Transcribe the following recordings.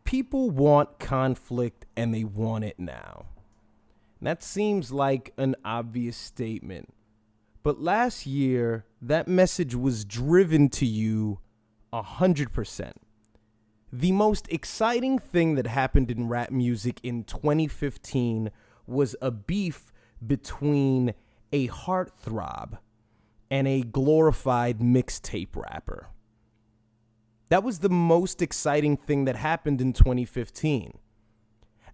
People want conflict and they want it now. That seems like an obvious statement. But last year, that message was driven to you 100%. The most exciting thing that happened in rap music in 2015 was a beef between a heartthrob and a glorified mixtape rapper. That was the most exciting thing that happened in 2015.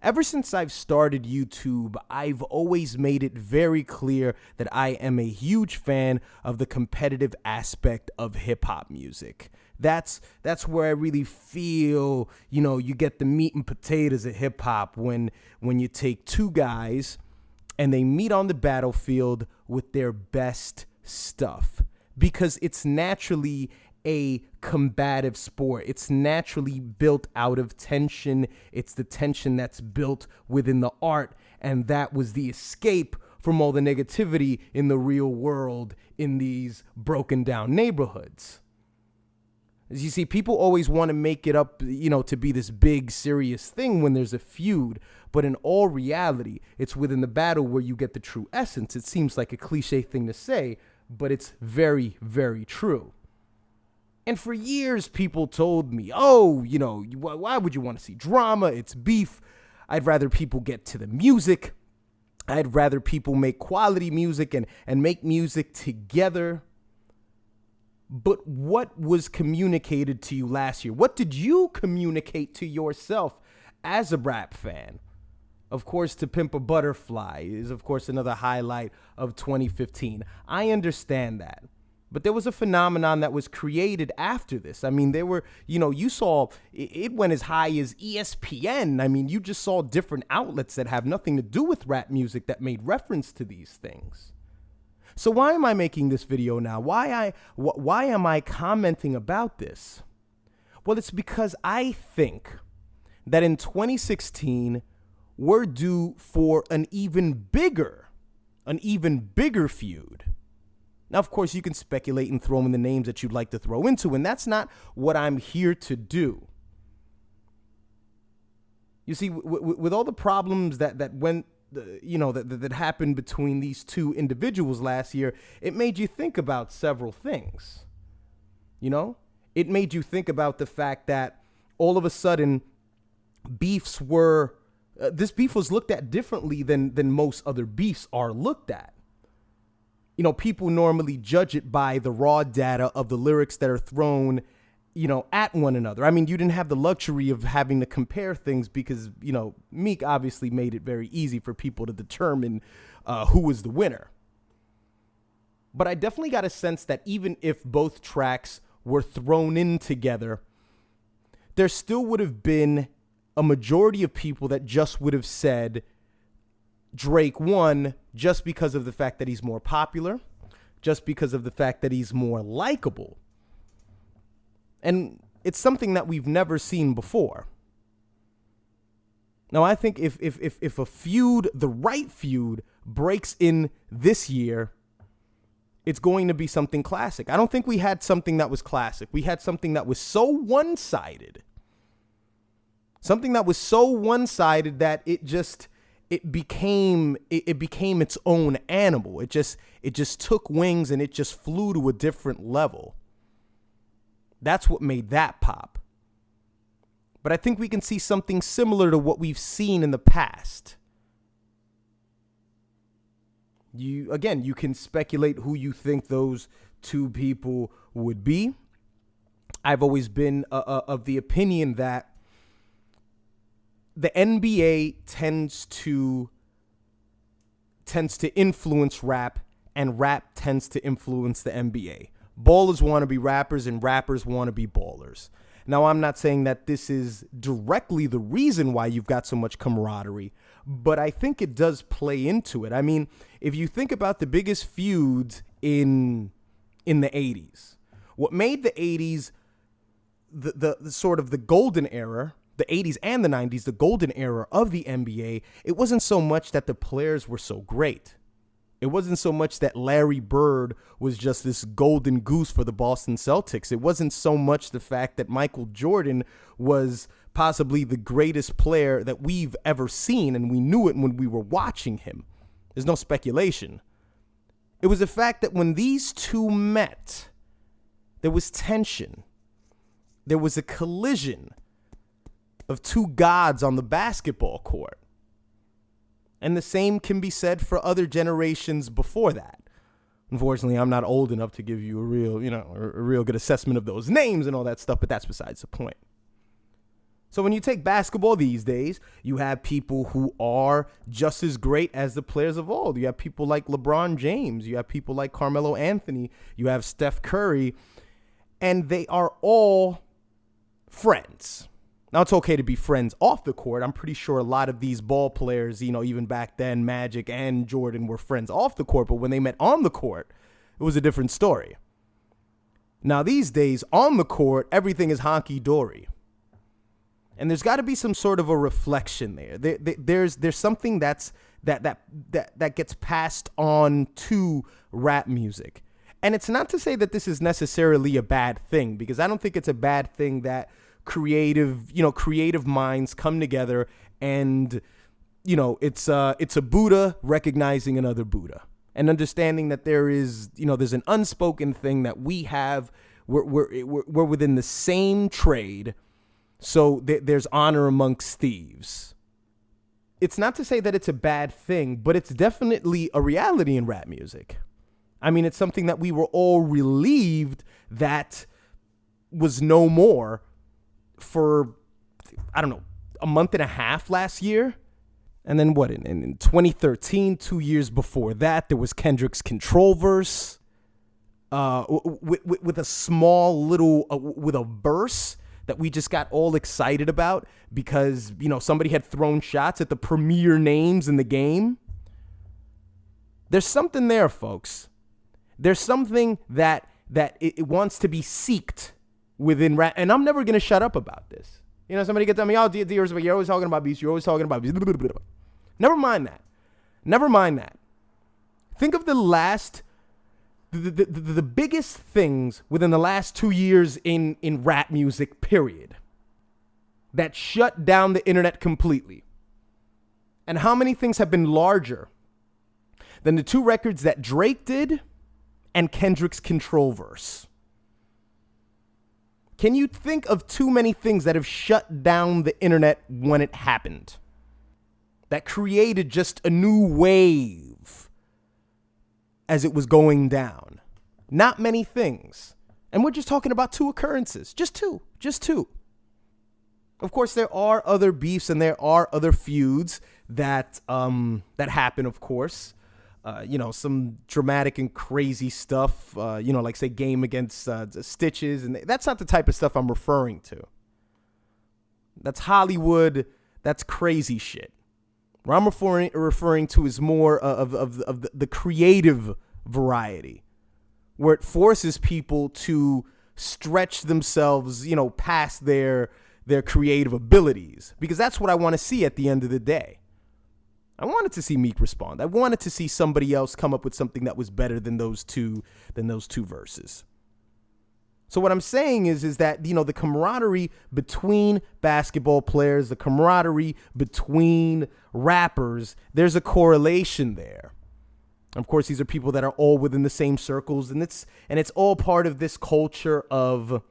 Ever since I've started YouTube, I've always made it very clear that I am a huge fan of the competitive aspect of hip-hop music. That's where I really feel, you get the meat and potatoes of hip-hop when you take two guys and they meet on the battlefield with their best stuff. Because it's naturally a combative sport. It's naturally built out of tension. It's the tension that's built within the art, and that was the escape from all the negativity in the real world in these broken down neighborhoods. As you see, people always want to make it up, to be this big, serious thing when there's a feud. But in all reality, it's within the battle where you get the true essence. It seems like a cliche thing to say, but it's very, very true. And for years, people told me, why would you want to see drama? It's beef. I'd rather people get to the music. I'd rather people make quality music and make music together. But what was communicated to you last year? What did you communicate to yourself as a rap fan? Of course, To Pimp a Butterfly is, of course, another highlight of 2015. I understand that. But there was a phenomenon that was created after this. I mean, there were, you saw it went as high as ESPN. I mean, you just saw different outlets that have nothing to do with rap music that made reference to these things. So why am I making this video now? Why am I commenting about this? Well, it's because I think that in 2016, we're due for an even bigger feud. Now, of course, you can speculate and throw in the names that you'd like to throw into, and that's not what I'm here to do. You see, with all the problems that went, that happened between these two individuals last year, it made you think about several things. It made you think about the fact that all of a sudden this beef was looked at differently than most other beefs are looked at. People normally judge it by the raw data of the lyrics that are thrown, at one another. I mean, you didn't have the luxury of having to compare things because, Meek obviously made it very easy for people to determine who was the winner. But I definitely got a sense that even if both tracks were thrown in together, there still would have been a majority of people that just would have said Drake won just because of the fact that he's more popular, just because of the fact that he's more likable. And it's something that we've never seen before. Now, I think if a feud, the right feud, breaks in this year, it's going to be something classic. I don't think we had something that was classic. We had something that was so one-sided. Something that was so one-sided that it became its own animal. It just took wings and it just flew to a different level. That's what made that pop. But I think we can see something similar to what we've seen in the past. You can speculate who you think those two people would be. I've always been of the opinion that the NBA tends to influence rap, and rap tends to influence the NBA. Ballers want to be rappers, and rappers want to be ballers. Now, I'm not saying that this is directly the reason why you've got so much camaraderie, but I think it does play into it. I mean, if you think about the biggest feuds in the 80s, what made the 80s the sort of the golden era, the 80s and the 90s, the golden era of the NBA, it wasn't so much that the players were so great. It wasn't so much that Larry Bird was just this golden goose for the Boston Celtics. It wasn't so much the fact that Michael Jordan was possibly the greatest player that we've ever seen, and we knew it when we were watching him. There's no speculation. It was the fact that when these two met, there was tension. There was a collision of two gods on the basketball court. And the same can be said for other generations before that. Unfortunately, I'm not old enough to give you a real good assessment of those names and all that stuff, but that's besides the point. So when you take basketball these days, you have people who are just as great as the players of old. You have people like LeBron James. You have people like Carmelo Anthony. You have Steph Curry. And they are all friends. Now, it's okay to be friends off the court. I'm pretty sure a lot of these ball players, even back then, Magic and Jordan were friends off the court. But when they met on the court, it was a different story. Now, these days, on the court, everything is honky-dory. And there's got to be some sort of a reflection there. There's something that gets passed on to rap music. And it's not to say that this is necessarily a bad thing, because I don't think it's a bad thing that creative minds come together and, it's a Buddha recognizing another Buddha and understanding that there's an unspoken thing that we have. We're within the same trade. So there's honor amongst thieves. It's not to say that it's a bad thing, but it's definitely a reality in rap music. I mean, it's something that we were all relieved that was no more for, a month and a half last year. And then in 2013, 2 years before that, there was Kendrick's Control verse with a small little, with a verse that we just got all excited about because, somebody had thrown shots at the premier names in the game. There's something there, folks. There's something that it wants to be seeked within rap. And I'm never going to shut up about this. Somebody gets on me, D.Respect, you're always talking about beats. You're always talking about beats. Never mind that. Think of the biggest things within the last 2 years in rap music, period, that shut down the internet completely. And how many things have been larger than the two records that Drake did and Kendrick's Control verse? Can you think of too many things that have shut down the internet when it happened? That created just a new wave as it was going down. Not many things. And we're just talking about two occurrences. Just two. Of course, there are other beefs and there are other feuds that happen, of course. Some dramatic and crazy stuff, like say Game against Stitches. And that's not the type of stuff I'm referring to. That's Hollywood. That's crazy shit. What I'm referring to is more of the creative variety, where it forces people to stretch themselves, past their creative abilities, because that's what I want to see at the end of the day. I wanted to see Meek respond. I wanted to see somebody else come up with something that was better than those two verses. So what I'm saying is that, the camaraderie between basketball players, the camaraderie between rappers, there's a correlation there. Of course, these are people that are all within the same circles, and it's all part of this culture of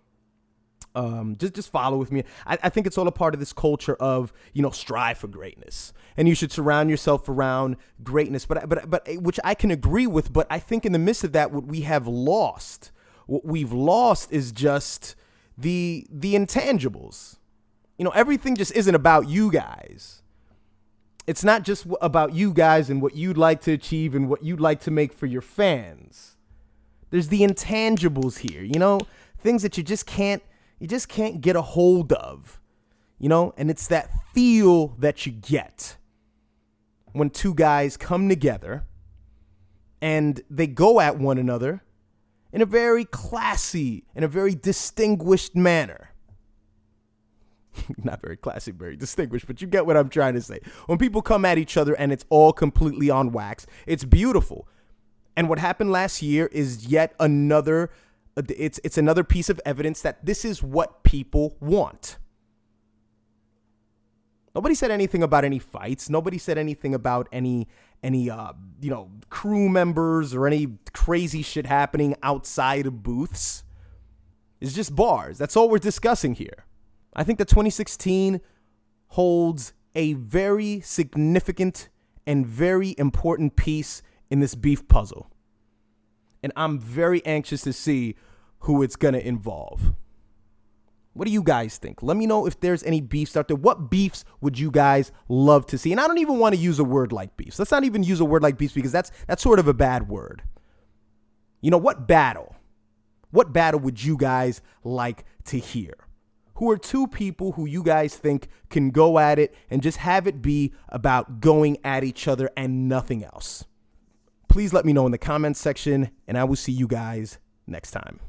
just follow with me. I think it's all a part of this culture of, strive for greatness, and you should surround yourself around greatness. But which I can agree with. But I think in the midst of that, what we've lost is just the intangibles. Everything just isn't about you guys. It's not just about you guys and what you'd like to achieve and what you'd like to make for your fans. There's the intangibles here, things that you just can't get a hold of, and it's that feel that you get when two guys come together and they go at one another in a very classy, in a very distinguished manner. Not very classy, very distinguished, but you get what I'm trying to say. When people come at each other and it's all completely on wax, it's beautiful. And what happened last year is yet another, it's another piece of evidence that this is what people want. Nobody said anything about any fights. Nobody said anything about any crew members or any crazy shit happening outside of booths. It's just bars. That's all we're discussing here. I think that 2016 holds a very significant and very important piece in this beef puzzle. And I'm very anxious to see who it's going to involve. What do you guys think? Let me know if there's any beefs out there. What beefs would you guys love to see? And I don't even want to use a word like beefs. Let's not even use a word like beefs because that's sort of a bad word. You know, what battle? What battle would you guys like to hear? Who are two people who you guys think can go at it and just have it be about going at each other and nothing else? Please let me know in the comments section, and I will see you guys next time.